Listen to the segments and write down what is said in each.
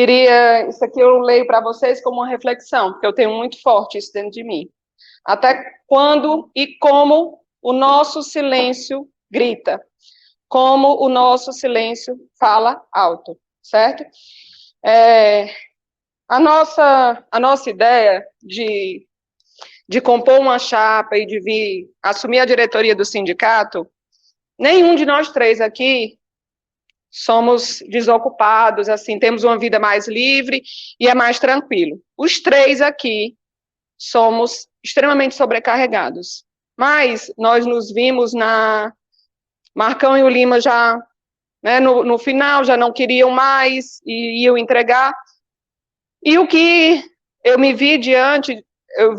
isso aqui eu leio para vocês como uma reflexão, porque eu tenho muito forte isso dentro de mim. Até quando e como o nosso silêncio grita, como o nosso silêncio fala alto, certo? A nossa ideia de compor uma chapa e de vir assumir a diretoria do sindicato, nenhum de nós três aqui somos desocupados, assim, temos uma vida mais livre e é mais tranquilo. Os três aqui somos extremamente sobrecarregados, mas nós nos vimos Marcão e o Lima já, né, no final, já não queriam mais e iam entregar, e o que eu me vi diante é o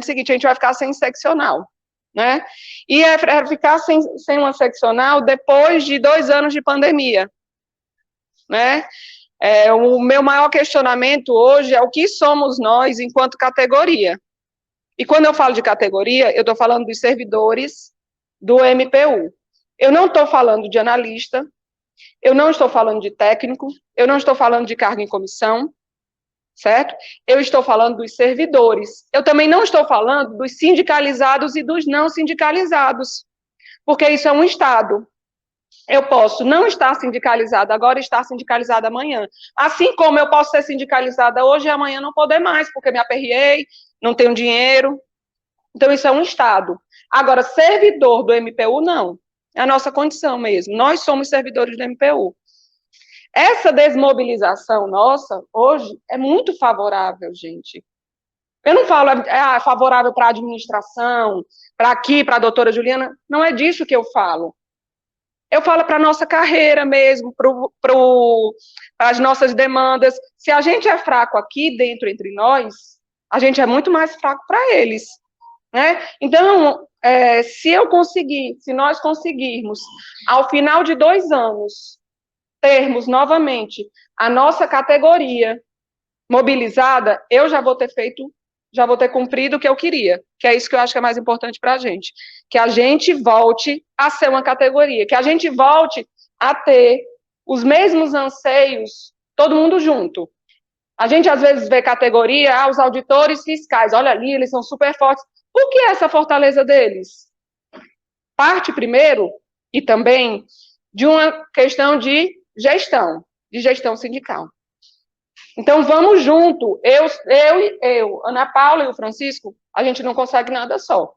seguinte: a gente vai ficar sem seccional, né? E ficar sem uma seccional depois de 2 anos de pandemia, né? O meu maior questionamento hoje é o que somos nós enquanto categoria. E quando eu falo de categoria, eu estou falando dos servidores do MPU. Eu não estou falando de analista, eu não estou falando de técnico, eu não estou falando de cargo em comissão, certo? Eu estou falando dos servidores. Eu também não estou falando dos sindicalizados e dos não sindicalizados, porque isso é um Estado. Eu posso não estar sindicalizada agora e estar sindicalizada amanhã. Assim como eu posso ser sindicalizada hoje e amanhã não poder mais, porque me aperriei, não tenho dinheiro. Então, isso é um Estado. Agora, servidor do MPU, não. É a nossa condição mesmo. Nós somos servidores do MPU. Essa desmobilização nossa, hoje, é muito favorável, gente. Eu não falo favorável para a administração, para aqui, para a doutora Juliana, não é disso que eu falo. Eu falo para a nossa carreira mesmo, para as nossas demandas. Se a gente é fraco aqui dentro, entre nós, a gente é muito mais fraco para eles, né? Então, se nós conseguirmos, ao final de 2 anos, termos novamente a nossa categoria mobilizada, eu já vou ter cumprido o que eu queria, que é isso que eu acho que é mais importante para a gente, que a gente volte a ser uma categoria, que a gente volte a ter os mesmos anseios, todo mundo junto. A gente às vezes vê categoria, os auditores fiscais, olha ali, eles são super fortes. O que é essa fortaleza deles? Parte primeiro, e também, de uma questão de gestão sindical. Então, vamos junto, Ana Paula e o Francisco, a gente não consegue nada só.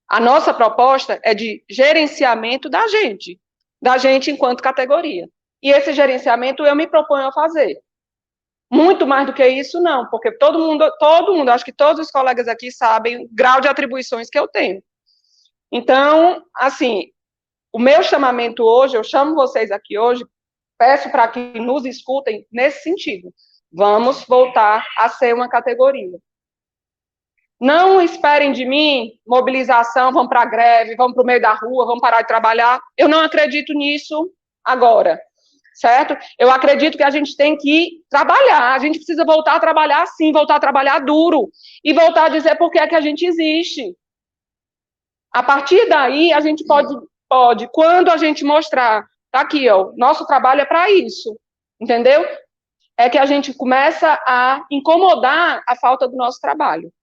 A nossa proposta é de gerenciamento da gente enquanto categoria. E esse gerenciamento eu me proponho a fazer. Muito mais do que isso, não, porque todo mundo, acho que todos os colegas aqui sabem o grau de atribuições que eu tenho. Então, assim, o meu chamamento hoje, eu chamo vocês aqui hoje, peço para que nos escutem nesse sentido. Vamos voltar a ser uma categoria. Não esperem de mim mobilização, vamos para a greve, vamos para o meio da rua, vamos parar de trabalhar. Eu não acredito nisso agora, certo? Eu acredito que a gente tem que trabalhar, a gente precisa voltar a trabalhar sim, voltar a trabalhar duro, e voltar a dizer por que é que a gente existe. A partir daí, a gente pode, quando a gente mostrar, tá aqui, ó, nosso trabalho é para isso, entendeu? É que a gente começa a incomodar a falta do nosso trabalho.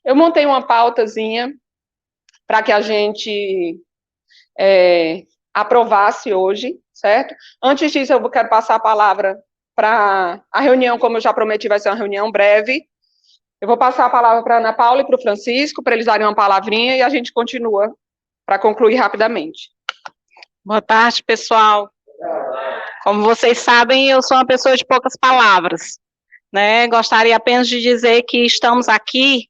Eu montei uma pautazinha para que a gente aprovasse hoje, certo? Antes disso, eu quero passar a palavra para a reunião, como eu já prometi, vai ser uma reunião breve. Eu vou passar a palavra para a Ana Paula e para o Francisco, para eles darem uma palavrinha, e a gente continua para concluir rapidamente. Boa tarde, pessoal. Como vocês sabem, eu sou uma pessoa de poucas palavras, né? Gostaria apenas de dizer que estamos aqui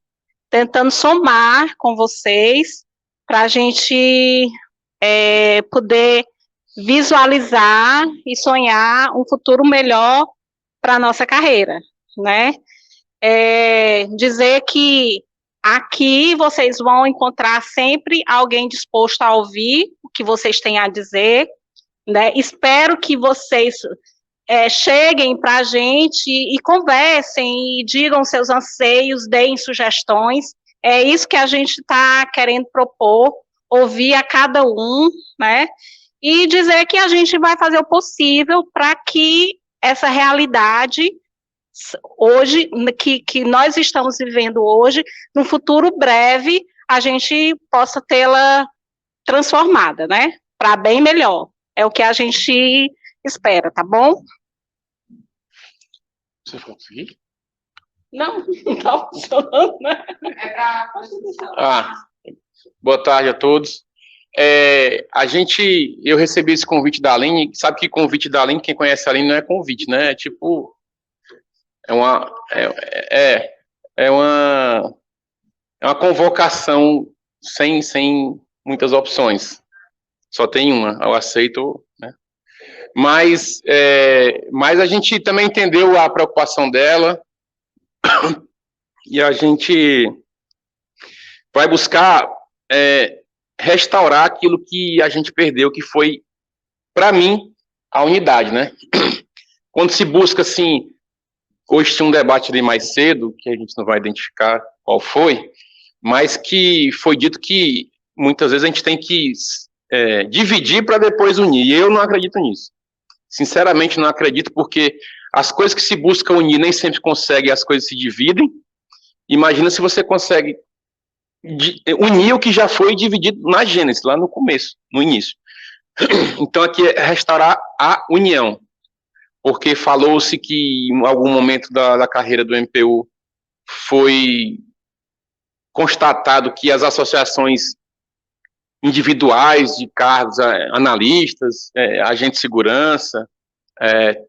tentando somar com vocês para a gente poder visualizar e sonhar um futuro melhor para a nossa carreira, né? Dizer que aqui vocês vão encontrar sempre alguém disposto a ouvir o que vocês têm a dizer, né? Espero que vocês cheguem para a gente e conversem e digam seus anseios, deem sugestões. É isso que a gente está querendo propor, ouvir a cada um, né? e dizer que a gente vai fazer o possível para que essa realidade hoje, que nós estamos vivendo hoje, no futuro breve, a gente possa tê-la transformada, né? Para bem melhor. É o que a gente espera, tá bom? Você conseguiu? Não está funcionando, né? Boa tarde a todos. Eu recebi esse convite da Aline. Sabe que convite da Aline, quem conhece a Aline não é convite, né? É tipo, é uma convocação sem muitas opções. Só tem uma, eu aceito, né? Mas a gente também entendeu a preocupação dela e a gente vai buscar restaurar aquilo que a gente perdeu, que foi, para mim, a unidade, né? Quando se busca, assim, hoje tinha um debate ali mais cedo, que a gente não vai identificar qual foi, mas que foi dito que muitas vezes a gente tem que dividir para depois unir, e eu não acredito nisso. Sinceramente, não acredito, porque as coisas que se busca unir nem sempre consegue, as coisas se dividem. Imagina se você consegue unir o que já foi dividido na Gênesis, lá no começo, no início. Então, aqui é restaurar a união, porque falou-se que em algum momento da carreira do MPU foi constatado que as associações individuais de cargos, analistas, agentes de segurança,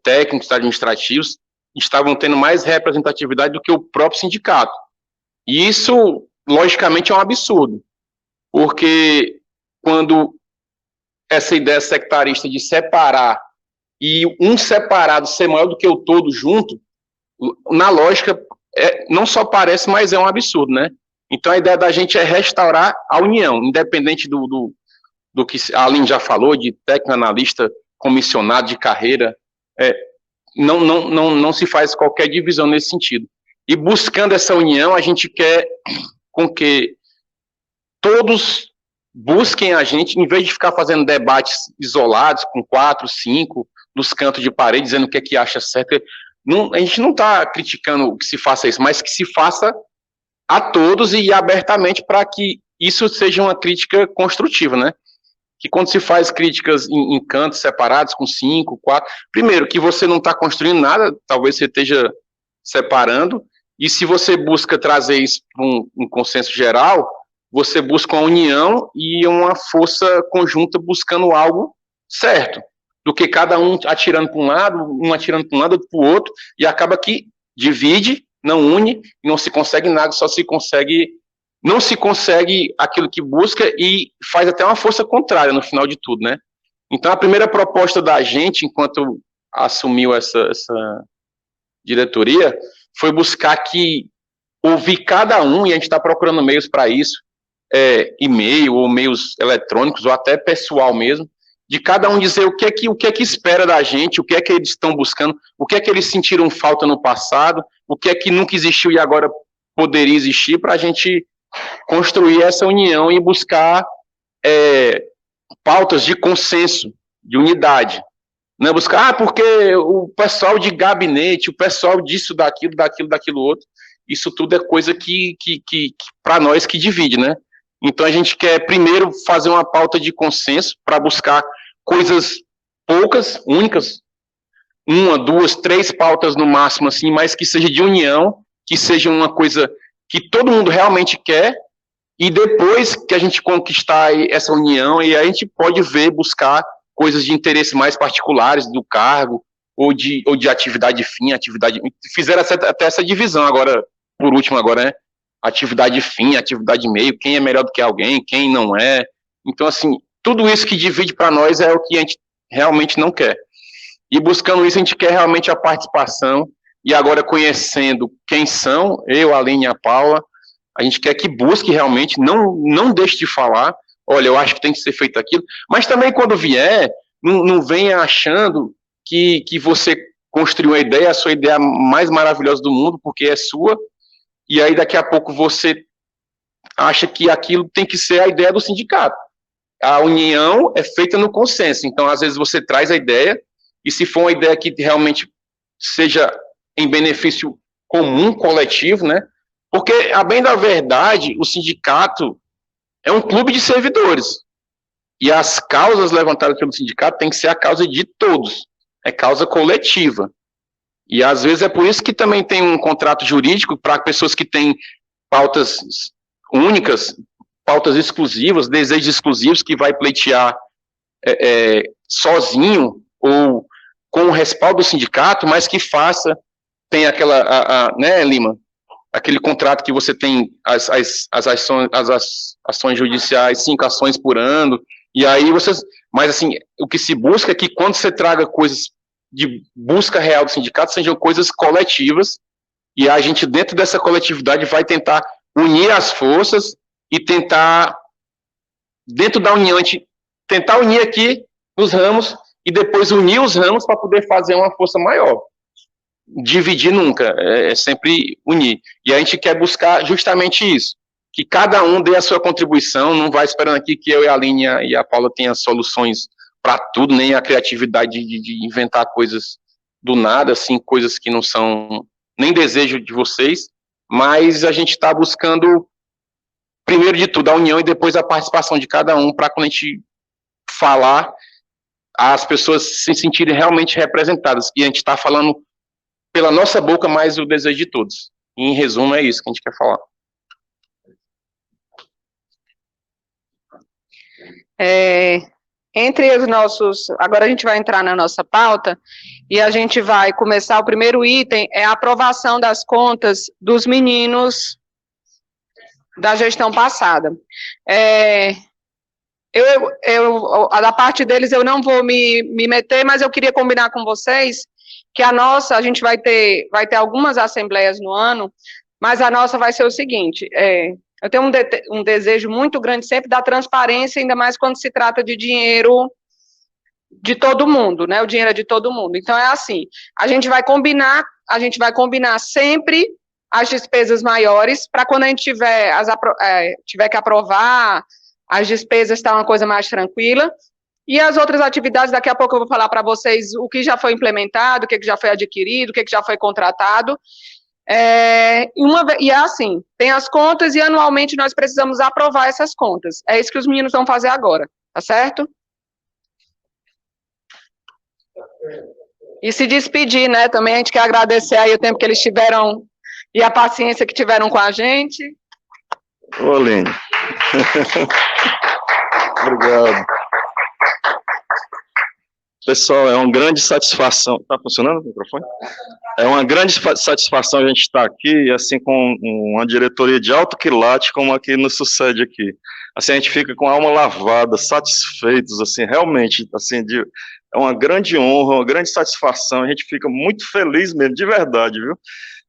técnicos administrativos, estavam tendo mais representatividade do que o próprio sindicato. E isso, logicamente, é um absurdo, porque quando essa ideia sectarista de separar e um separado ser maior do que o todo junto, na lógica, não só parece, mas é um absurdo, né? Então, a ideia da gente é restaurar a união, independente do que a Aline já falou, de técnico, analista, comissionado de carreira, não se faz qualquer divisão nesse sentido. E buscando essa união, a gente quer com que todos busquem a gente, em vez de ficar fazendo debates isolados, com 4, 5, nos cantos de parede, dizendo o que é que acha certo. A gente não está criticando que se faça isso, mas que se faça a todos e abertamente, para que isso seja uma crítica construtiva, né? Que quando se faz críticas em cantos separados, com 5, 4, primeiro, que você não está construindo nada, talvez você esteja separando, e se você busca trazer isso para um consenso geral, você busca uma união e uma força conjunta buscando algo certo, do que cada um atirando para um lado, outro para o outro, e acaba que divide, não une, não se consegue nada, não se consegue aquilo que busca e faz até uma força contrária no final de tudo, né? Então, a primeira proposta da gente, enquanto assumiu essa diretoria, foi buscar ouvir cada um, e a gente está procurando meios para isso, e-mail, ou meios eletrônicos, ou até pessoal mesmo, de cada um dizer o que é que espera da gente, o que é que eles estão buscando, o que é que eles sentiram falta no passado, o que é que nunca existiu e agora poderia existir, para a gente construir essa união e buscar pautas de consenso, de unidade. Não é buscar, porque o pessoal de gabinete, o pessoal disso, daquilo outro, isso tudo é coisa que para nós, que divide, né? Então, a gente quer, primeiro, fazer uma pauta de consenso para buscar coisas poucas, únicas, 1, 2, 3 pautas no máximo, assim, mas que seja de união, que seja uma coisa que todo mundo realmente quer, e depois que a gente conquistar essa união, e a gente pode buscar coisas de interesse mais particulares do cargo, ou de atividade fim, fizeram até essa divisão agora, por último agora, né? Atividade fim, atividade meio, quem é melhor do que alguém, quem não é. Então, assim, tudo isso que divide para nós é o que a gente realmente não quer. E buscando isso, a gente quer realmente a participação, e agora conhecendo quem são, eu, a Aline e a Paula, a gente quer que busque realmente, não deixe de falar, olha, eu acho que tem que ser feito aquilo, mas também quando vier, não venha achando que você construiu uma ideia, a sua ideia mais maravilhosa do mundo, porque é sua, e aí daqui a pouco você acha que aquilo tem que ser a ideia do sindicato. a união é feita no consenso. Então, às vezes, você traz a ideia, e se for uma ideia que realmente seja em benefício comum, coletivo, né? Porque, a bem da verdade, o sindicato é um clube de servidores. E as causas levantadas pelo sindicato têm que ser a causa de todos. É causa coletiva. E, às vezes, é por isso que também tem um contrato jurídico para pessoas que têm pautas únicas, pautas exclusivas, desejos exclusivos, que vai pleitear sozinho ou com o respaldo do sindicato, mas que tem aquela, né, Lima, aquele contrato que você tem as ações judiciais, 5 ações por ano, e aí mas assim, o que se busca é que quando você traga coisas de busca real do sindicato, sejam coisas coletivas, e a gente, dentro dessa coletividade, vai tentar unir as forças e tentar, dentro da união, a gente tentar unir aqui os ramos e depois unir os ramos para poder fazer uma força maior. Dividir nunca, é sempre unir. E a gente quer buscar justamente isso, que cada um dê a sua contribuição, não vai esperando aqui que eu e a Aline e a Paula tenham soluções para tudo, nem a criatividade de inventar coisas do nada, assim, coisas que não são nem desejo de vocês, mas a gente está buscando, primeiro de tudo, a união e depois a participação de cada um, para quando a gente falar, as pessoas se sentirem realmente representadas, e a gente está falando pela nossa boca, mais o desejo de todos. E, em resumo, é isso que a gente quer falar. Entre os nossos... Agora a gente vai entrar na nossa pauta, e a gente vai começar, o primeiro item é a aprovação das contas dos meninos da gestão passada. Da parte deles eu não vou me meter, mas eu queria combinar com vocês que a gente vai ter algumas assembleias no ano, mas a nossa vai ser o seguinte, eu tenho um desejo muito grande sempre da transparência, ainda mais quando se trata de dinheiro de todo mundo, né, o dinheiro é de todo mundo. Então é assim, a gente vai combinar sempre as despesas maiores, para quando a gente tiver que aprovar, as despesas tá uma coisa mais tranquila. E as outras atividades, daqui a pouco eu vou falar para vocês o que já foi implementado, o que já foi adquirido, o que já foi contratado. E é assim, tem as contas e anualmente nós precisamos aprovar essas contas. É isso que os meninos vão fazer agora, tá certo? E se despedir, né, também a gente quer agradecer aí o tempo que eles tiveram e a paciência que tiveram com a gente. Ô, Aline. Obrigado. Pessoal, é uma grande satisfação. Está funcionando o microfone? É uma grande satisfação a gente estar aqui, assim, com uma diretoria de alto quilate, como aqui nos sucede aqui. Assim, a gente fica com a alma lavada, satisfeitos, assim, realmente, assim, é uma grande honra, uma grande satisfação, a gente fica muito feliz mesmo, de verdade, viu?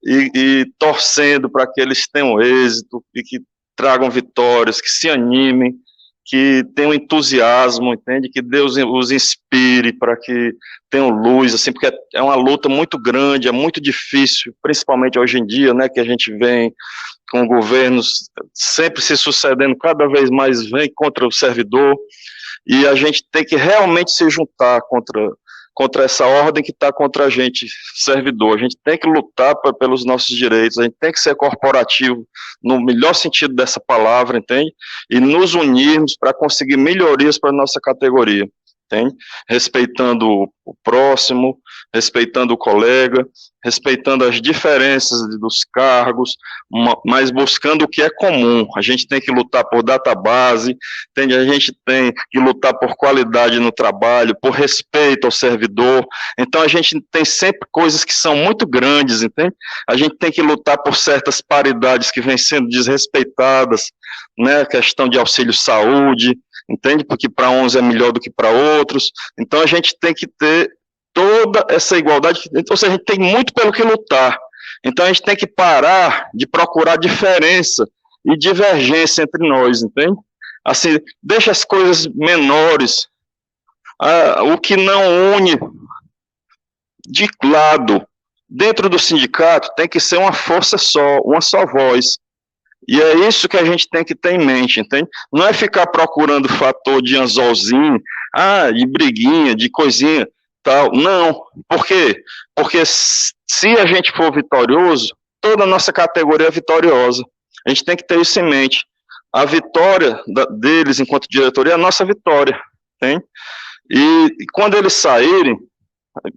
E torcendo para que eles tenham êxito e que tragam vitórias, que se animem, que tenham entusiasmo, entende? Que Deus os inspire para que tenham luz, assim, porque é uma luta muito grande, é muito difícil, principalmente hoje em dia, né, que a gente vem com governos sempre se sucedendo, cada vez mais vem contra o servidor, e a gente tem que realmente se juntar contra essa ordem que está contra a gente, servidor. A gente tem que lutar pelos nossos direitos, a gente tem que ser corporativo no melhor sentido dessa palavra, entende? E nos unirmos para conseguir melhorias para a nossa categoria, entende? Respeitando o próximo, respeitando o colega, respeitando as diferenças dos cargos, mas buscando o que é comum. A gente tem que lutar por database, entende? A gente tem que lutar por qualidade no trabalho, por respeito ao servidor. Então a gente tem sempre coisas que são muito grandes, entende? A gente tem que lutar por certas paridades que vêm sendo desrespeitadas, né? A questão de auxílio saúde, entende? Porque para uns é melhor do que para outros. Então a gente tem que ter toda essa igualdade, ou seja, a gente tem muito pelo que lutar. Então a gente tem que parar de procurar diferença e divergência entre nós, entende? Assim, deixa as coisas menores, o que não une de lado. Dentro do sindicato tem que ser uma força só, uma só voz. E é isso que a gente tem que ter em mente, entende? Não é ficar procurando fator de anzolzinho, de briguinha, de coisinha, tal. Não. Por quê? Porque se a gente for vitorioso, toda a nossa categoria é vitoriosa. A gente tem que ter isso em mente. A vitória deles enquanto diretoria é a nossa vitória, entende? E quando eles saírem,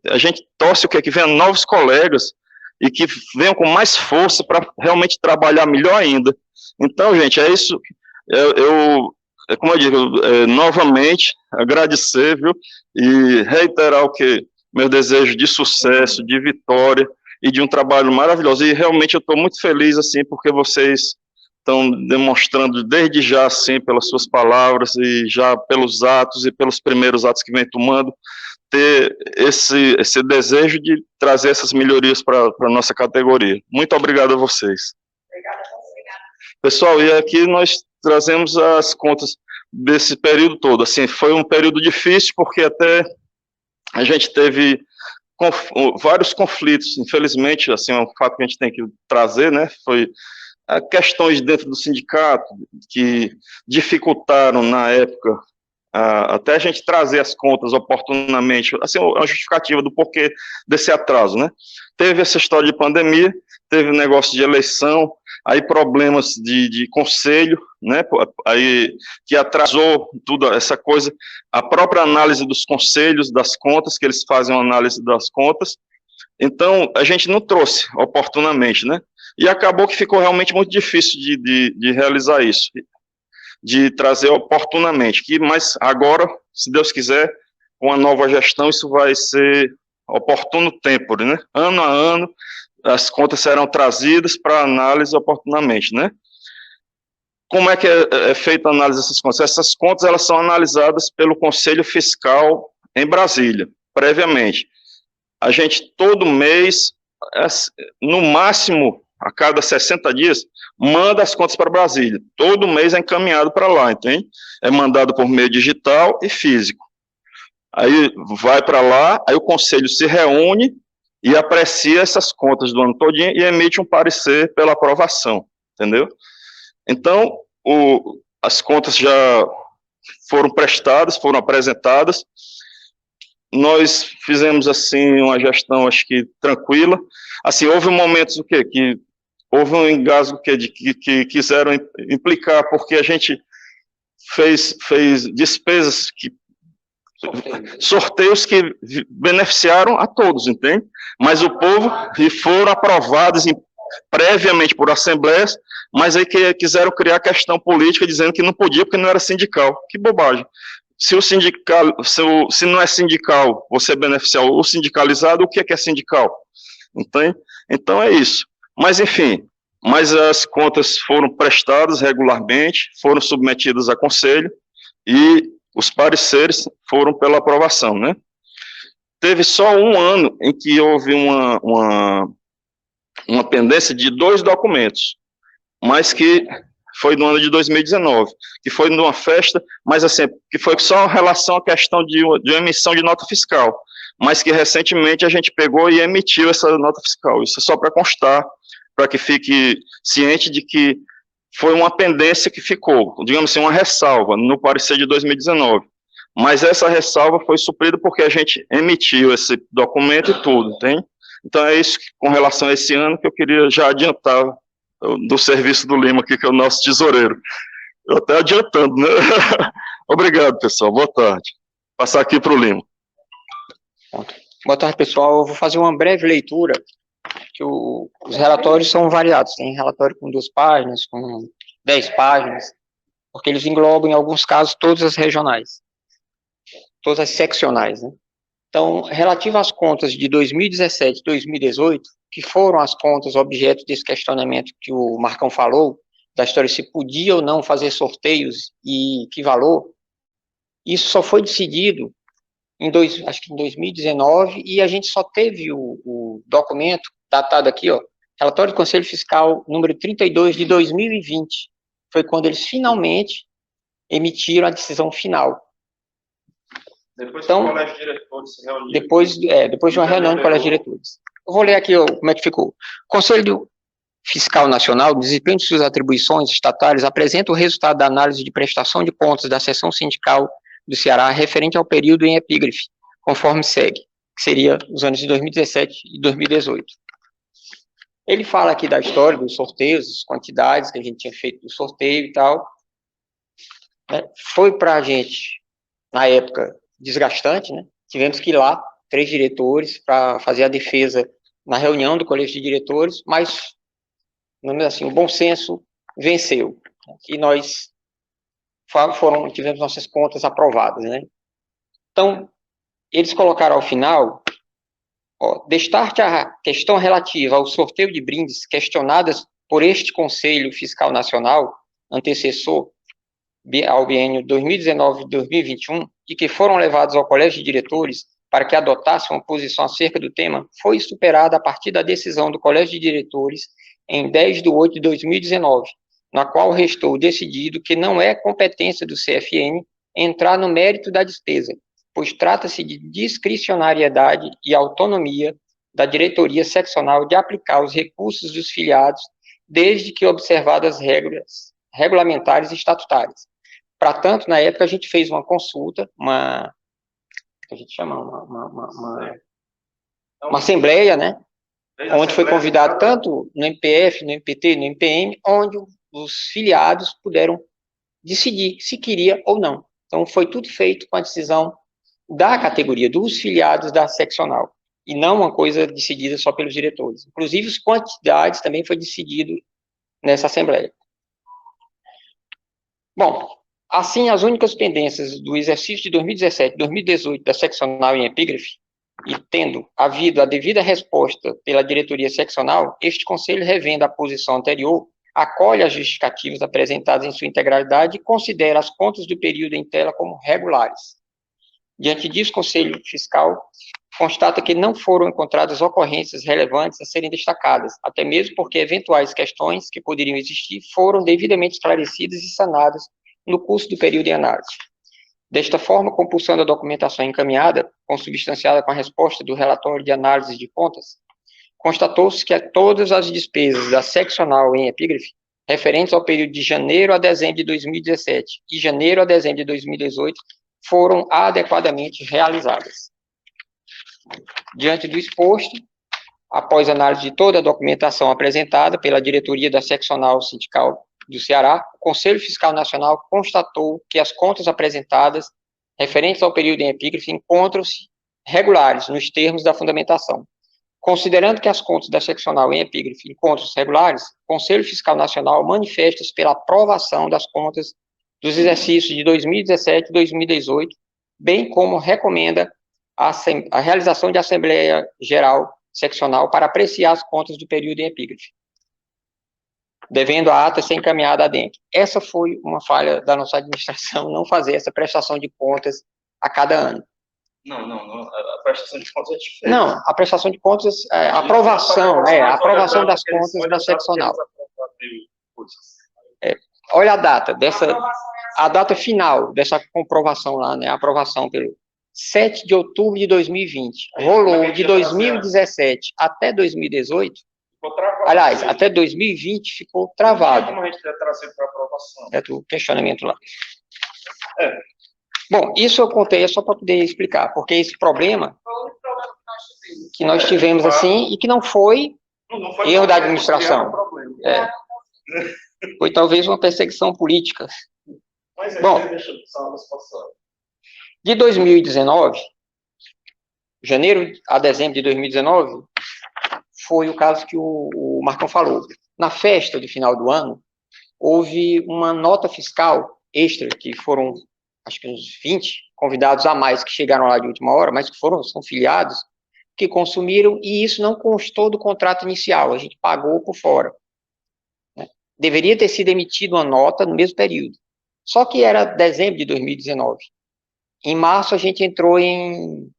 a gente torce o quê? Que venham novos colegas e que venham com mais força para realmente trabalhar melhor ainda. Então, gente, é isso. Como eu digo, novamente, agradecer, viu? E reiterar o que? Meu desejo de sucesso, de vitória e de um trabalho maravilhoso. E realmente eu estou muito feliz, assim, porque vocês estão demonstrando desde já, assim, pelas suas palavras e já pelos atos e pelos primeiros atos que vem tomando, ter esse desejo de trazer essas melhorias para a nossa categoria. Muito obrigado a vocês. Pessoal, e aqui nós trazemos as contas desse período todo. Assim, foi um período difícil, porque até a gente teve vários conflitos, infelizmente, assim, é um fato que a gente tem que trazer, né, foi questões dentro do sindicato que dificultaram, na época, até a gente trazer as contas oportunamente, assim, a justificativa do porquê desse atraso, né? Teve essa história de pandemia, teve negócio de eleição, aí problemas de conselho, né? Aí que atrasou tudo essa coisa, a própria análise dos conselhos, das contas, que eles fazem uma análise das contas. Então, a gente não trouxe oportunamente, né? E acabou que ficou realmente muito difícil de realizar isso, de trazer oportunamente, mas agora, se Deus quiser, com a nova gestão, isso vai ser oportuno tempo, né? Ano a ano, as contas serão trazidas para análise oportunamente, né? Como é que é feita a análise dessas contas? Essas contas, elas são analisadas pelo Conselho Fiscal em Brasília, previamente. A gente, todo mês, no máximo, a cada 60 dias, manda as contas para Brasília. Todo mês é encaminhado para lá, entende? É mandado por meio digital e físico. Aí vai para lá, aí o conselho se reúne e aprecia essas contas do ano todinho e emite um parecer pela aprovação, entendeu? Então, as contas já foram prestadas, foram apresentadas. Nós fizemos, assim, uma gestão, acho que tranquila. Assim, houve momentos, que houve um engasgo que quiseram implicar, porque a gente fez despesas, sorteios que beneficiaram a todos, entende? Mas o povo, e foram aprovados previamente por assembleias, mas aí quiseram criar questão política, dizendo que não podia, porque não era sindical. Que bobagem. Se não é sindical, você beneficiar o sindicalizado, o que é sindical? Entende? Então é isso. Mas, enfim, as contas foram prestadas regularmente, foram submetidas a conselho e os pareceres foram pela aprovação, né? Teve só um ano em que houve uma pendência de 2 documentos, mas que foi no ano de 2019, que foi numa festa, mas assim, que foi só em relação à questão de emissão de nota fiscal, mas que recentemente a gente pegou e emitiu essa nota fiscal. Isso é só para constar, para que fique ciente de que foi uma pendência que ficou, digamos assim, uma ressalva no parecer de 2019. Mas essa ressalva foi suprida porque a gente emitiu esse documento e tudo, tem? Então é isso com relação a esse ano que eu queria já adiantar do serviço do Lima aqui, que é o nosso tesoureiro. Eu até adiantando, né? Obrigado, pessoal. Boa tarde. Passar aqui para o Lima. Boa tarde, pessoal. Eu vou fazer uma breve leitura, que os relatórios são variados. Tem relatório com 2 páginas, com 10 páginas, porque eles englobam, em alguns casos, todas as regionais, todas as seccionais, né? Então, relativo às contas de 2017 e 2018, que foram as contas objeto desse questionamento que o Marcão falou, da história se podia ou não fazer sorteios e que valor, isso só foi decidido acho que em 2019, e a gente só teve o documento datado aqui, ó, relatório do Conselho Fiscal número 32 de 2020, foi quando eles finalmente emitiram a decisão final. Depois então, que o colégio de diretores se reuniu. Depois de uma reunião do colégio de diretores. Eu vou ler aqui ó, como é que ficou. Conselho Fiscal Nacional, no desempenho de suas atribuições estatais, apresenta o resultado da análise de prestação de contas da seção sindical do Ceará referente ao período em epígrafe, conforme segue, que seria os anos de 2017 e 2018. Ele fala aqui da história dos sorteios, as quantidades que a gente tinha feito do sorteio e tal. Foi para a gente, na época, desgastante, né? Tivemos que ir lá, 3 diretores, para fazer a defesa na reunião do colégio de diretores, mas, assim, o bom senso venceu. E nós tivemos nossas contas aprovadas, né? Então, eles colocaram ao final, destarte a questão relativa ao sorteio de brindes questionadas por este Conselho Fiscal Nacional, antecessor ao biênio 2019-2021, e que foram levados ao colégio de diretores para que adotassem uma posição acerca do tema, foi superada a partir da decisão do colégio de diretores em 10 de 8 de 2019, na qual restou decidido que não é competência do CFN entrar no mérito da despesa, pois trata-se de discricionariedade e autonomia da diretoria seccional de aplicar os recursos dos filiados, desde que observadas as regras regulamentares e estatutárias. Para tanto, na época, a gente fez uma consulta, uma assembleia, né, onde foi convidado tanto no MPF, no MPT, no MPM, onde os filiados puderam decidir se queria ou não. Então, foi tudo feito com a decisão da categoria, dos filiados da seccional, e não uma coisa decidida só pelos diretores. Inclusive, as quantidades também foi decidido nessa assembleia. Bom, assim, as únicas pendências do exercício de 2017 e 2018 da seccional em epígrafe, e tendo havido a devida resposta pela diretoria seccional, este conselho, revendo a posição anterior, acolhe as justificativas apresentadas em sua integralidade e considera as contas do período em tela como regulares. Diante disso, o Conselho Fiscal constata que não foram encontradas ocorrências relevantes a serem destacadas, até mesmo porque eventuais questões que poderiam existir foram devidamente esclarecidas e sanadas no curso do período em análise. Desta forma, compulsando a documentação encaminhada, consubstanciada com a resposta do relatório de análise de contas, constatou-se que todas as despesas da seccional em epígrafe, referentes ao período de janeiro a dezembro de 2017 e janeiro a dezembro de 2018, foram adequadamente realizadas. Diante do exposto, após análise de toda a documentação apresentada pela diretoria da seccional sindical do Ceará, o Conselho Fiscal Nacional constatou que as contas apresentadas, referentes ao período em epígrafe, encontram-se regulares nos termos da fundamentação. Considerando que as contas da seccional em epígrafe encontram-se regulares, o Conselho Fiscal Nacional manifesta-se pela aprovação das contas dos exercícios de 2017 e 2018, bem como recomenda a realização de Assembleia Geral Seccional para apreciar as contas do período em epígrafe, devendo a ata ser encaminhada adentro. Essa foi uma falha da nossa administração, não fazer essa prestação de contas a cada ano. Não, a prestação de contas é diferente. Não, a prestação de contas, a aprovação das contas da seccional. Olha a data a data final dessa comprovação lá, né, a aprovação pelo 7 de outubro de 2020, rolou de 2017 até 2018, aliás, até 2020 ficou travado. Como a gente deve trazer para aprovação? É do questionamento lá. Bom, isso eu contei só para poder explicar, porque esse problema que nós tivemos assim, e que não foi erro da administração. Foi talvez uma perseguição política. Bom, de 2019, janeiro a dezembro de 2019, foi o caso que o Marcão falou. Na festa do final do ano, houve uma nota fiscal extra, que foram, acho que uns 20 convidados a mais que chegaram lá de última hora, mas que são filiados, que consumiram, e isso não constou do contrato inicial, a gente pagou por fora. Deveria ter sido emitida uma nota no mesmo período. Só que era dezembro de 2019. Em março, a gente entrou em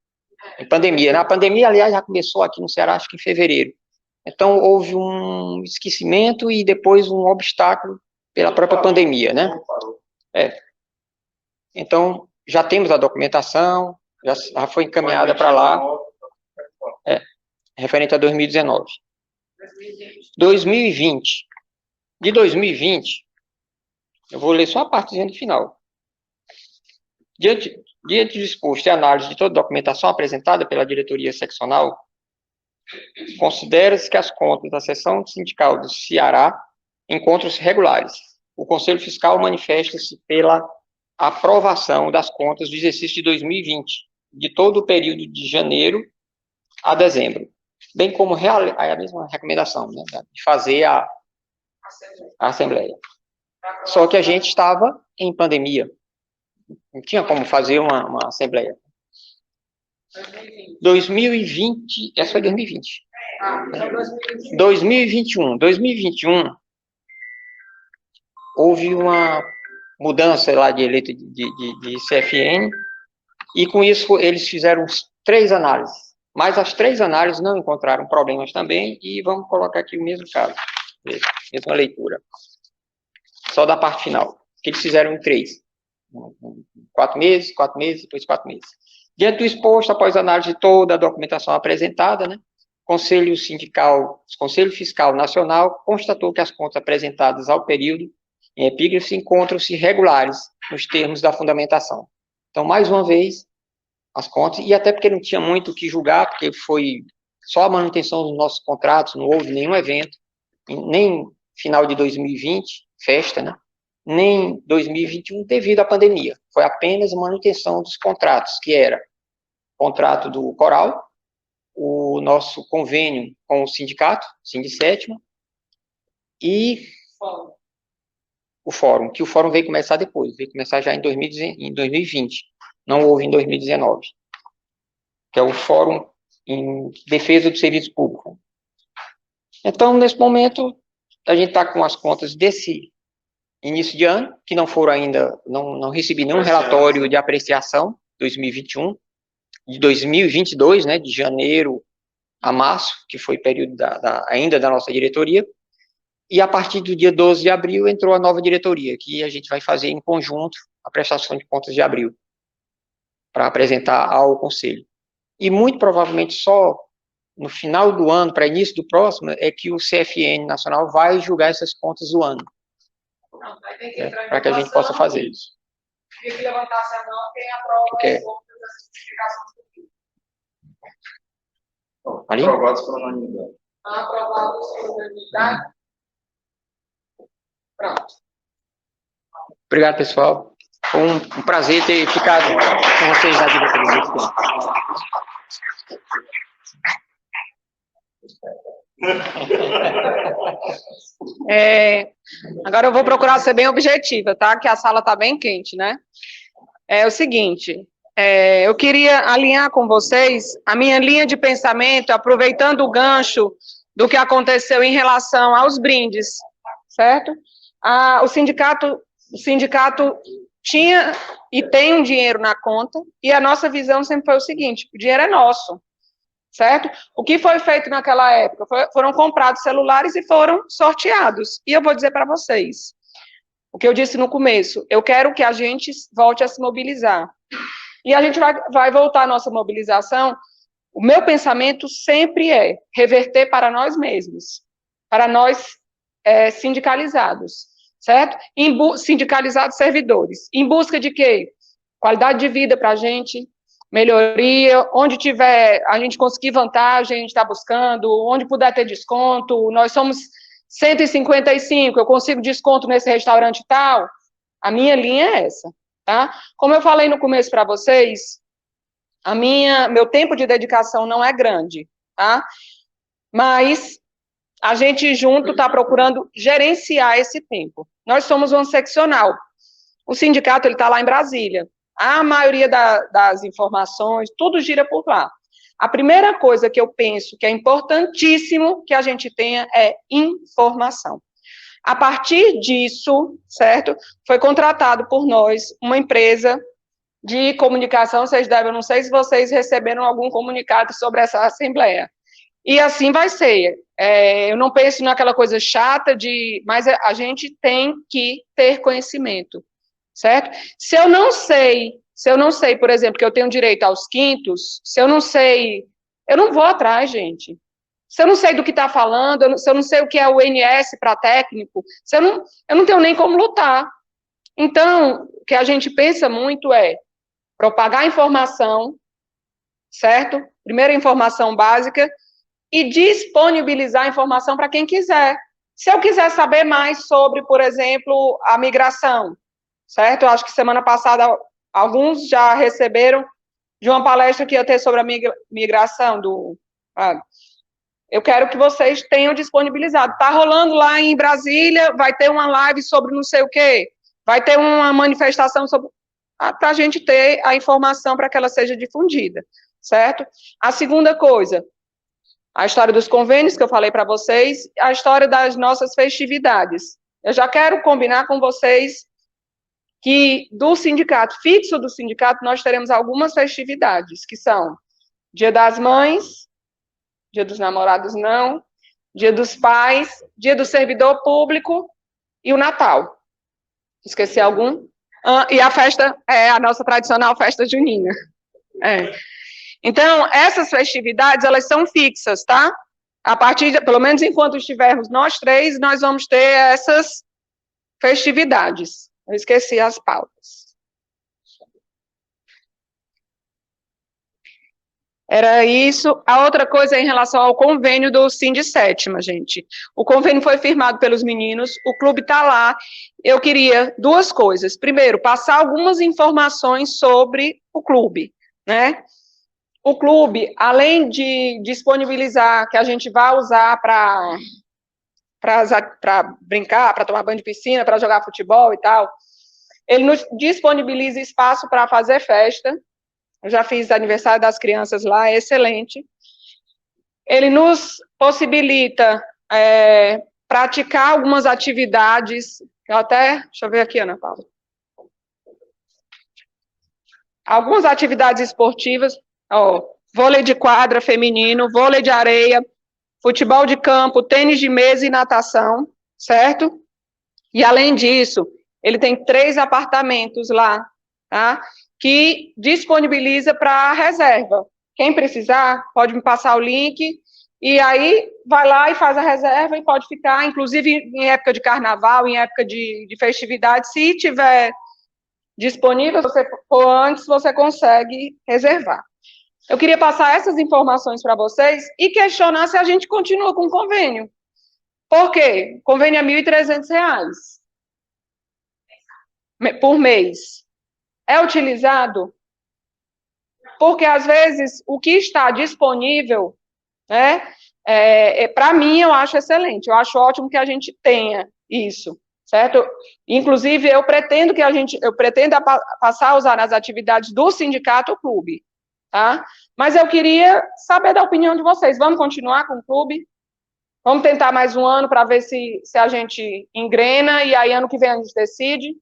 pandemia. A pandemia, aliás, já começou aqui no Ceará, acho que em fevereiro. Então, houve um esquecimento e depois um obstáculo pela própria pandemia, né? Então, já temos a documentação, já foi encaminhada para lá, referente a 2019. 2020. De 2020, eu vou ler só a partezinha do final. Diante do exposto e análise de toda a documentação apresentada pela diretoria seccional, considera-se que as contas da seção sindical do Ceará encontram-se regulares. O Conselho Fiscal manifesta-se pela aprovação das contas do exercício de 2020, de todo o período de janeiro a dezembro, bem como a mesma recomendação, né, de fazer a Assembleia. Só que a gente estava em pandemia, não tinha como fazer uma Assembleia. 2020, essa foi 2020. 2021, houve uma mudança lá de eleito de CFN, e com isso eles fizeram 3 análises, mas as 3 análises não encontraram problemas também, e vamos colocar aqui o mesmo caso, mesma leitura, só da parte final, que eles fizeram em 3, 4 meses, depois 4 meses. Diante do exposto, após análise de toda a documentação apresentada, né, o Conselho Fiscal Nacional constatou que as contas apresentadas ao período em epígrafe encontram-se regulares nos termos da fundamentação. Então, mais uma vez, as contas, e até porque não tinha muito o que julgar, porque foi só a manutenção dos nossos contratos, não houve nenhum evento, nem final de 2020, festa, né? Nem 2021, devido à pandemia. Foi apenas a manutenção dos contratos, que era o contrato do Coral, o nosso convênio com o sindicato, Sindicétima, e o fórum, que o fórum veio começar depois, veio começar já em 2020, não houve em 2019, que é o fórum em defesa do serviço público. Então, nesse momento, a gente está com as contas desse início de ano, que não foram ainda, não recebi nenhum relatório de apreciação, 2021, de 2022, né, de janeiro a março, que foi período ainda da nossa diretoria, e a partir do dia 12 de abril entrou a nova diretoria, que a gente vai fazer em conjunto a prestação de contas de abril, para apresentar ao Conselho. E muito provavelmente só no final do ano, para início do próximo, é que o CFN Nacional vai julgar essas contas do ano. Para que a gente possa fazer isso. Tem que levantar essa mão, quem aprova as contas dessas justificações do PIB. Aprovados por unanimidade. Aprovados por unanimidade. Pronto. Obrigado, pessoal. Foi um prazer ter ficado com vocês na diretoria. Agora eu vou procurar ser bem objetiva, tá? Que a sala está bem quente, né? É o seguinte, eu queria alinhar com vocês a minha linha de pensamento, aproveitando o gancho do que aconteceu em relação aos brindes, certo? O sindicato tinha e tem um dinheiro na conta, e a nossa visão sempre foi o seguinte: o dinheiro é nosso, certo? O que foi feito naquela época? Foram comprados celulares e foram sorteados. E eu vou dizer para vocês, o que eu disse no começo, eu quero que a gente volte a se mobilizar. E a gente vai voltar a nossa mobilização. O meu pensamento sempre é reverter para nós mesmos, para nós sindicalizados, certo? Sindicalizados servidores. Em busca de quê? Qualidade de vida para a gente, melhoria, onde tiver, a gente conseguir vantagem, a gente está buscando, onde puder ter desconto, nós somos 155, eu consigo desconto nesse restaurante tal, a minha linha é essa, tá? Como eu falei no começo para vocês, meu tempo de dedicação não é grande, tá? Mas a gente junto está procurando gerenciar esse tempo. Nós somos um seccional, o sindicato ele está lá em Brasília, a maioria das informações, tudo gira por lá. A primeira coisa que eu penso que é importantíssimo que a gente tenha é informação. A partir disso, certo, foi contratado por nós uma empresa de comunicação, eu não sei se vocês receberam algum comunicado sobre essa assembleia. E assim vai ser. Eu não penso naquela coisa chata mas a gente tem que ter conhecimento, certo? Se eu não sei, por exemplo, que eu tenho direito aos quintos, se eu não sei, eu não vou atrás, gente, Se eu não sei do que está falando, se eu não sei o que é o NS para técnico, eu não tenho nem como lutar. Então, o que a gente pensa muito é propagar informação, certo? Primeiro, informação básica, e disponibilizar a informação para quem quiser. Se eu quiser saber mais sobre, por exemplo, a migração, certo? Eu acho que semana passada alguns já receberam de uma palestra que ia ter sobre a migração eu quero que vocês tenham disponibilizado. Está rolando lá em Brasília, vai ter uma live sobre não sei o quê, vai ter uma manifestação sobre... para a gente ter a informação para que ela seja difundida, certo? A segunda coisa, a história dos convênios, que eu falei para vocês, a história das nossas festividades. Eu já quero combinar com vocês que do sindicato, fixo do sindicato, nós teremos algumas festividades, que são Dia das Mães, Dia dos Namorados não, Dia dos Pais, Dia do Servidor Público e o Natal. Esqueci algum? E a festa, a nossa tradicional festa junina. Então, essas festividades, elas são fixas, tá? A partir, pelo menos enquanto estivermos nós três, nós vamos ter essas festividades. Eu esqueci as pautas. Era isso. A outra coisa é em relação ao convênio do Sindsétima, gente. O convênio foi firmado pelos meninos, o clube está lá. Eu queria duas coisas. Primeiro, passar algumas informações sobre o clube, né? O clube, além de disponibilizar, que a gente vai usar para brincar, para tomar banho de piscina, para jogar futebol e tal, ele nos disponibiliza espaço para fazer festa. Eu já fiz aniversário das crianças lá, é excelente. Ele nos possibilita praticar algumas atividades, deixa eu ver aqui, Ana Paula. Algumas atividades esportivas, vôlei de quadra feminino, vôlei de areia, futebol de campo, tênis de mesa e natação, certo? E além disso, ele tem 3 apartamentos lá, tá? Que disponibiliza para reserva. Quem precisar, pode me passar o link, e aí vai lá e faz a reserva e pode ficar, inclusive em época de carnaval, em época de festividade, se tiver disponível, se você for antes, você consegue reservar. Eu queria passar essas informações para vocês e questionar se a gente continua com o convênio. Por quê? O convênio é R$ 1.300 por mês. É utilizado? Porque, às vezes, o que está disponível, né, para mim, eu acho excelente. Eu acho ótimo que a gente tenha isso, certo? Inclusive, eu pretendo passar a usar nas atividades do sindicato ou clube, tá? Mas eu queria saber da opinião de vocês. Vamos continuar com o clube? Vamos tentar mais um ano para ver se a gente engrena e aí ano que vem a gente decide? O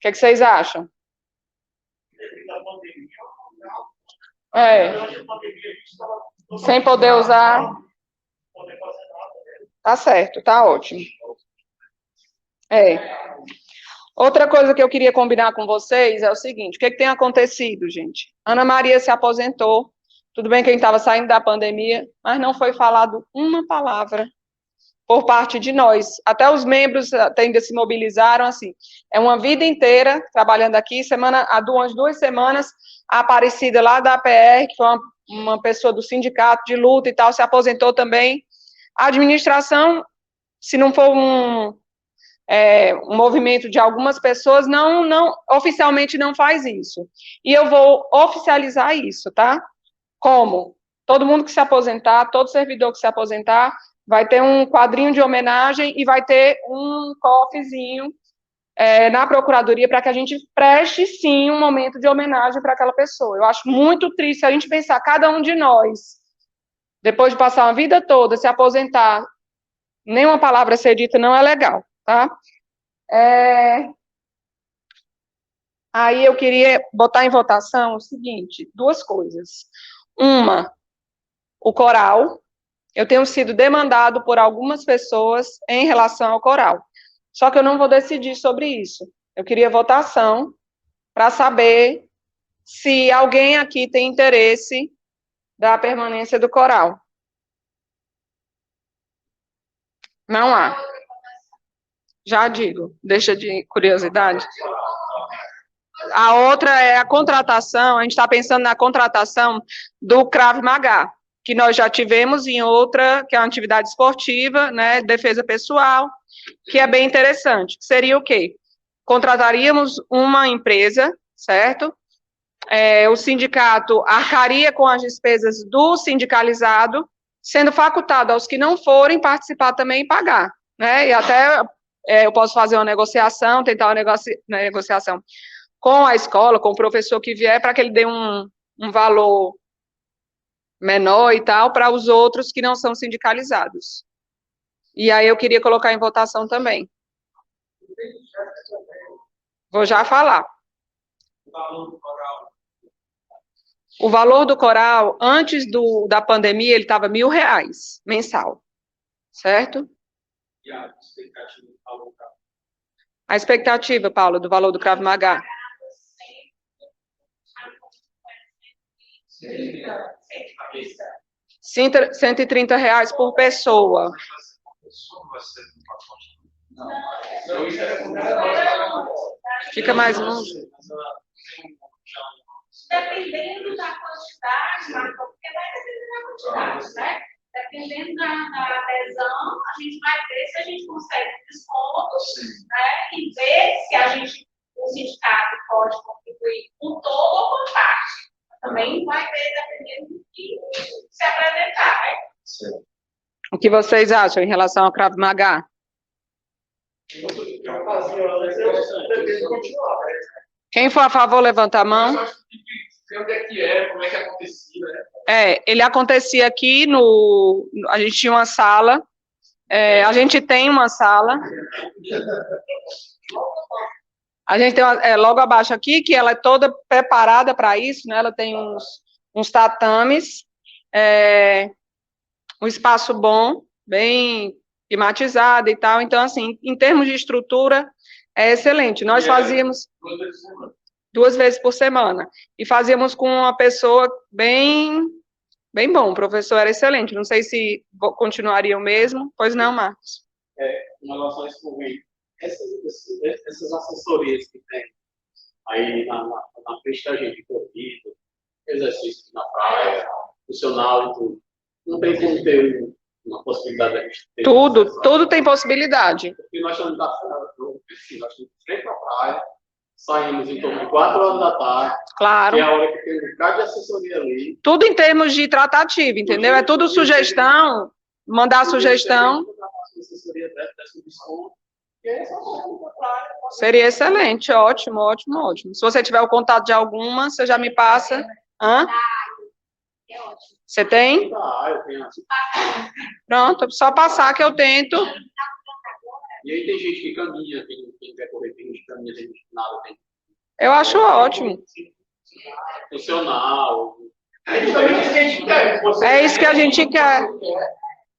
que vocês acham? Sem poder usar. Tá certo, tá ótimo. Outra coisa que eu queria combinar com vocês é o seguinte: o que tem acontecido, gente? Ana Maria se aposentou, tudo bem que a gente estava saindo da pandemia, mas não foi falado uma palavra por parte de nós. Até os membros ainda se mobilizaram, assim, é uma vida inteira trabalhando aqui, há 2 semanas, a Aparecida lá da APR, que foi uma pessoa do sindicato de luta e tal, se aposentou também. A administração, se não for um movimento de algumas pessoas, oficialmente não faz isso. E eu vou oficializar isso, tá? Como? Todo mundo que se aposentar, todo servidor que se aposentar, vai ter um quadrinho de homenagem e vai ter um cofrezinho na Procuradoria para que a gente preste, sim, um momento de homenagem para aquela pessoa. Eu acho muito triste a gente pensar, cada um de nós, depois de passar uma vida toda, se aposentar, nenhuma palavra ser dita não é legal, tá? Aí eu queria botar em votação o seguinte, 2 coisas. Uma, o coral. Eu tenho sido demandado por algumas pessoas em relação ao coral. Só que eu não vou decidir sobre isso. Eu queria votação para saber se alguém aqui tem interesse da permanência do coral. Não há. Já digo, deixa de curiosidade. A outra é a contratação, a gente está pensando na contratação do Krav Maga, que nós já tivemos em outra, que é uma atividade esportiva, né, defesa pessoal, que é bem interessante. Seria o quê? Contrataríamos uma empresa, certo? O sindicato arcaria com as despesas do sindicalizado, sendo facultado aos que não forem participar também e pagar, né? E até eu posso fazer uma negociação, tentar uma negociação com a escola, com o professor que vier, para que ele dê um valor menor e tal, para os outros que não são sindicalizados. E aí eu queria colocar em votação também. Vou já falar. O valor do coral, antes da pandemia, ele estava R$ 1.000 mensal, certo? E a expectativa do valor? A expectativa, Paulo, do valor do Krav Maga? R$ 130 por pessoa. Fica mais longe. Dependendo da quantidade, Marcos, porque vai depender da quantidade, né? Dependendo da adesão, a gente vai ver se a gente consegue descontos, né? E ver se o sindicato pode contribuir com todo ou com parte. Também vai ver dependendo do que se apresentar, né? Sim. O que vocês acham em relação ao Krav Maga? Quem for a favor, levanta a mão. Onde é que é, como é que acontecia, né? Ele acontecia aqui a gente tinha uma sala, a gente tem uma sala. A gente tem logo abaixo aqui, que ela é toda preparada para isso, né? Ela tem uns tatames, um espaço bom, bem climatizado e tal. Então, assim, em termos de estrutura, é excelente. Nós fazíamos 2 vezes por semana. E fazíamos com uma pessoa bem bom. O professor era excelente. Não sei se continuaria o mesmo. Pois não, Marcos? Em relação a isso, essas assessorias que tem aí na frente da gente, corrida, exercício na praia, funcional e tudo, não tem como ter uma possibilidade da gente ter. Tudo tem possibilidade. Porque nós estamos nós estamos frente à praia, saímos em torno de 4 horas da tarde. Claro. Que é a hora que tem um bocado de assessoria ali. Tudo em termos de tratativa, entendeu? É tudo sugestão, mandar sugestão. Seria excelente, ótimo. Se você tiver o contato de alguma, você já me passa. Hã? Você tem? Eu tenho. Pronto, só passar que eu tento. E aí tem gente que caminha, quem quer correr, tem gente que caminha, tem gente que nada, tem. Eu acho ótimo. Funcional. É isso que a gente quer.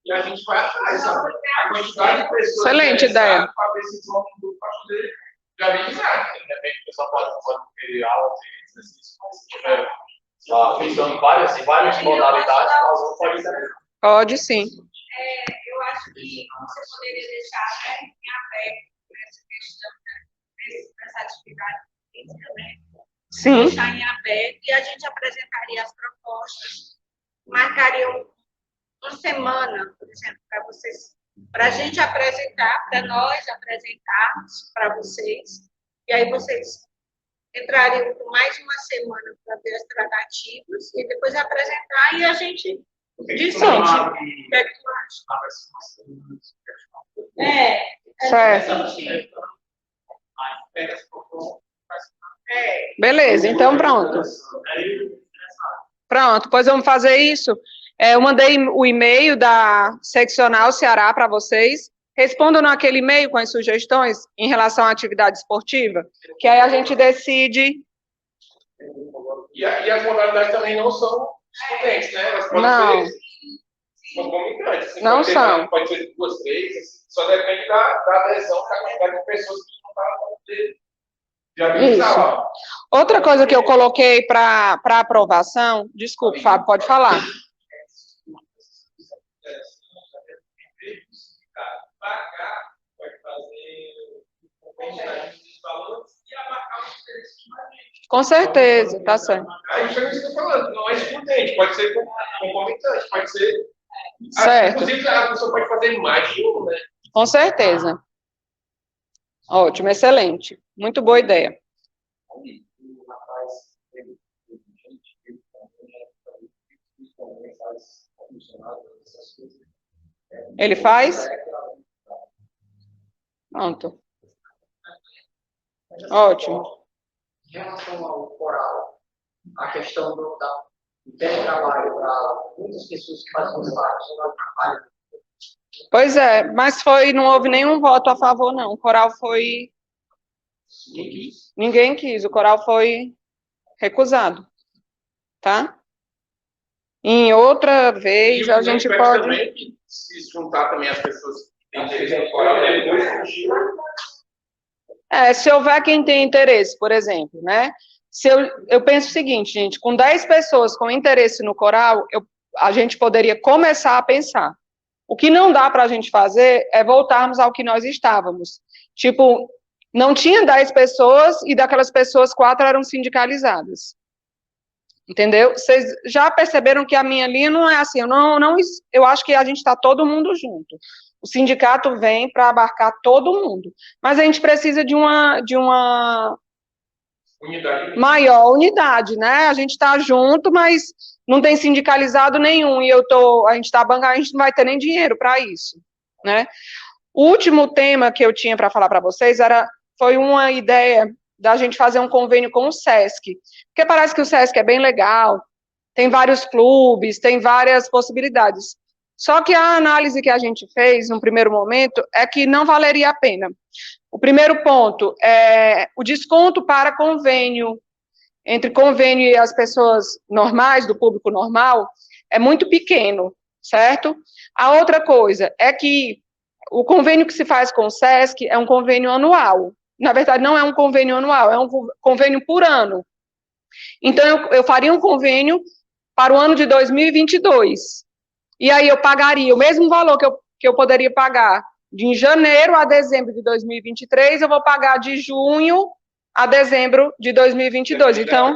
E a gente vai atrás, sabe? A quantidade de pessoas. Excelente ideia. Para ver se vão para poder viabilizar. De repente, o pessoal pode ter aula, ter exercício, mas se tiver pensando várias modalidades, nós pode ser. Pode sim. Eu acho que você poderia deixar em aberto essa questão dessa atividade física, né? Sim. Deixar em aberto e a gente apresentaria as propostas, marcaria uma semana, por exemplo, para vocês, para a gente apresentar, para nós apresentarmos para vocês, e aí vocês entrariam com mais uma semana para ver as tratativas e depois apresentar e a gente decide. O que é que tu acha? Certo. Beleza, então pronto. Pronto, pois vamos fazer isso. Eu mandei o e-mail da Seccional Ceará para vocês. Respondam naquele e-mail com as sugestões em relação à atividade esportiva, que aí a gente decide. E as modalidades também não são excludentes, né? Elas podem Não. ser concomitantes. Assim, Não são. Pode ser 2, 3, só depende da adesão da quantidade de pessoas que não estão poder viabilizar lá. Outra coisa que eu coloquei para aprovação, desculpe, Fábio, pode falar. Com certeza, tá certo. Aí isso é o que eu estou falando, não é excludente, pode ser concomitante, pode ser. Certo. Inclusive, a pessoa pode fazer mais de um, né? Com certeza. Ótimo, excelente. Muito boa ideia. Ele faz? Pronto. Ótimo. Em relação ao coral, a questão do teletrabalho para muitas pessoas que fazem parte do trabalho. Pois é, mas não houve nenhum voto a favor, não. O coral foi. Ninguém quis, o coral foi recusado. Tá? Em outra vez, a gente pode. Também que se juntar também as pessoas que têm interesse no coral, depois se houver quem tem interesse, por exemplo, né? Eu penso o seguinte, gente, com 10 pessoas com interesse no coral, a gente poderia começar a pensar. O que não dá para a gente fazer é voltarmos ao que nós estávamos. Tipo, não tinha 10 pessoas e daquelas pessoas 4 eram sindicalizadas. Entendeu? Vocês já perceberam que a minha linha não é assim, eu acho que a gente está todo mundo junto. O sindicato vem para abarcar todo mundo, mas a gente precisa de uma maior unidade, né? A gente está junto, mas não tem sindicalizado nenhum, e a gente está bancando, a gente não vai ter nem dinheiro para isso, né? O último tema que eu tinha para falar para vocês foi uma ideia da gente fazer um convênio com o SESC, porque parece que o SESC é bem legal, tem vários clubes, tem várias possibilidades. Só que a análise que a gente fez, no primeiro momento, é que não valeria a pena. O primeiro ponto é o desconto para convênio, entre convênio e as pessoas normais, do público normal, é muito pequeno, certo? A outra coisa é que o convênio que se faz com o SESC é um convênio anual. Na verdade, não é um convênio anual, é um convênio por ano. Então, eu faria um convênio para o ano de 2022. E aí eu pagaria o mesmo valor que eu poderia pagar de janeiro a dezembro de 2023, eu vou pagar de junho a dezembro de 2022. Então,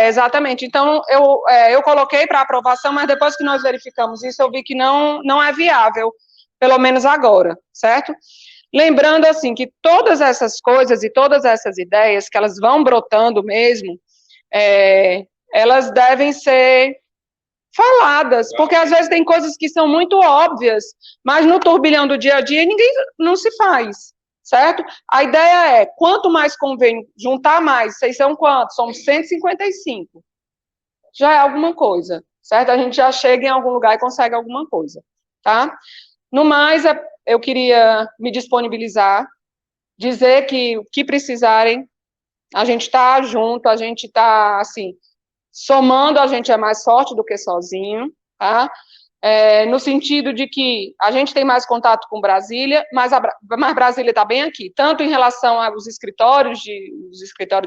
exatamente. Então, eu coloquei para aprovação, mas depois que nós verificamos isso, eu vi que não é viável, pelo menos agora, certo? Lembrando, assim, que todas essas coisas e todas essas ideias, que elas vão brotando mesmo, elas devem ser faladas, porque às vezes tem coisas que são muito óbvias, mas no turbilhão do dia a dia ninguém não se faz, certo? A ideia é, quanto mais convênio, juntar mais, vocês são quantos? Somos 155. Já é alguma coisa, certo? A gente já chega em algum lugar e consegue alguma coisa, tá? No mais, eu queria me disponibilizar, dizer que o que precisarem, a gente está junto, a gente está, assim, somando, a gente é mais forte do que sozinho, tá? No sentido de que a gente tem mais contato com Brasília, mas Brasília está bem aqui, tanto em relação aos escritórios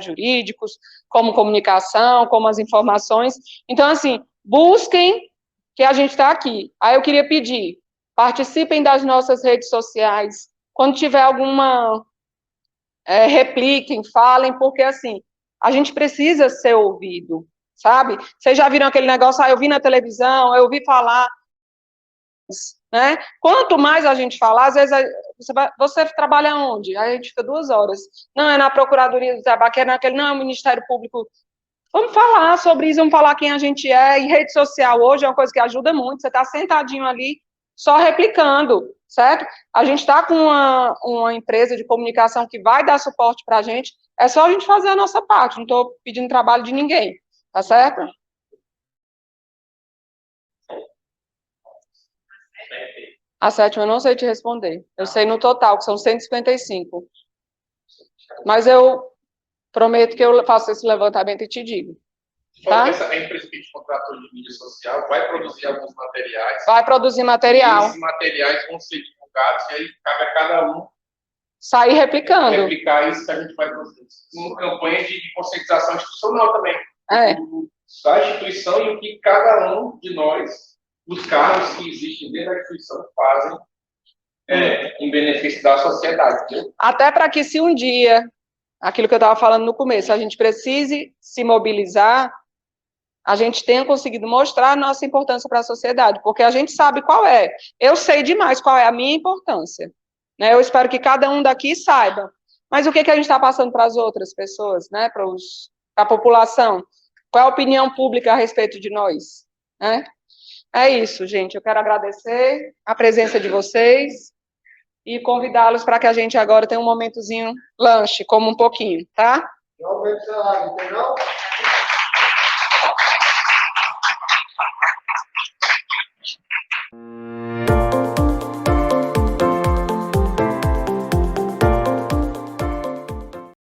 jurídicos, como comunicação, como as informações. Então, assim, busquem que a gente está aqui. Aí eu queria pedir, participem das nossas redes sociais, quando tiver alguma, repliquem, falem, porque, assim, a gente precisa ser ouvido, sabe? Vocês já viram aquele negócio, eu vi na televisão, eu ouvi falar, né? Quanto mais a gente falar, às vezes, você trabalha onde? Aí a gente fica 2 horas. Não, é na Procuradoria do Trabalho, não, é o Ministério Público. Vamos falar sobre isso, vamos falar quem a gente é, e rede social hoje é uma coisa que ajuda muito, você está sentadinho ali, só replicando, certo? A gente está com uma empresa de comunicação que vai dar suporte para a gente, é só a gente fazer a nossa parte, não estou pedindo trabalho de ninguém, tá certo? A 7ª eu não sei te responder, eu sei no total, que são 155, mas eu prometo que eu faço esse levantamento e te digo. Tá? Essa empresa que te contratou de mídia social vai produzir alguns materiais. Vai produzir material. E esses materiais vão ser divulgados e aí cabe a cada um sair replicando. Replicar isso que a gente vai fazer. Uma campanha de conscientização institucional também. Da instituição e o que cada um de nós, os cargos que existem dentro da instituição, fazem em benefício da sociedade. Viu? Até para que, se um dia, aquilo que eu estava falando no começo, a gente precise se mobilizar, a gente tenha conseguido mostrar a nossa importância para a sociedade, porque a gente sabe qual é. Eu sei demais qual é a minha importância. Né? Eu espero que cada um daqui saiba. Mas o que a gente está passando para as outras pessoas, né? Para a população? Qual é a opinião pública a respeito de nós? Né? É isso, gente. Eu quero agradecer a presença de vocês e convidá-los para que a gente agora tenha um momentozinho lanche, como um pouquinho, tá? Não, não, não.